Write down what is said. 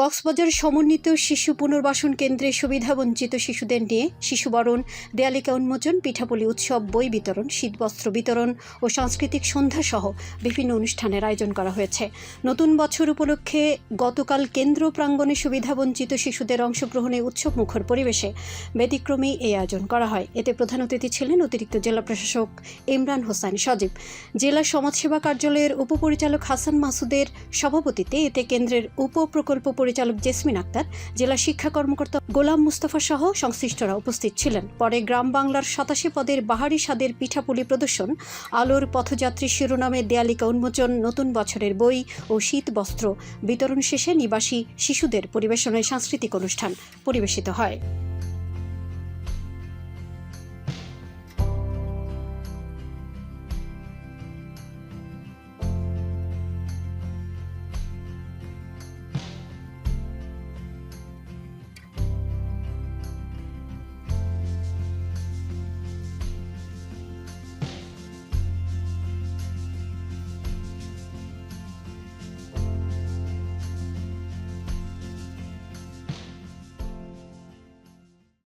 কক্সবাজার সমন্বিত শিশু পুনর্বাসন কেন্দ্রে সুবিধাবঞ্চিত শিশুদের নিয়ে শিশুবরণ, দেয়ালিকা উন্মোচন, পিঠাপুলি উৎসব, বই বিতরণ, শীতবস্ত্র বিতরণ ও সাংস্কৃতিক সন্ধ্যা সহ বিভিন্ন অনুষ্ঠানের আয়োজন করা হয়েছে। নতুন বছর উপলক্ষে গতকাল কেন্দ্র প্রাঙ্গণে সুবিধাবঞ্চিত শিশুদের অংশগ্রহণে উৎসবমুখর পরিবেশে ব্যতিক্রমী এই আয়োজন করা হয়। এতে প্রধান অতিথি ছিলেন অতিরিক্ত জেলা প্রশাসক ইমরান হোসেন সজীব। জেলা সমাজসেবা কার্যালয়ের উপপরিচালক হাসান মাসুদের সভাপতিত্বে এতে কেন্দ্রের উপপ্রকল্প পরিচালক জেসমিন আক্তার, জেলা শিক্ষা কর্মকর্তা গোলাম মুস্তাফা সহ সংশ্লিষ্টরা উপস্থিত ছিলেন। পরে গ্রাম বাংলার ৮৭ পদের বাহারি স্বাদের পিঠাপুলি প্রদর্শন, আলোর পথযাত্রী শিরোনামে দেয়ালিকা উন্মোচন, নতুন বছরের বই ও শীত বস্ত্র বিতরণ শেষে নিবাসী শিশুদের পরিবেশনায় সাংস্কৃতিক অনুষ্ঠান পরিবেশিত হয়।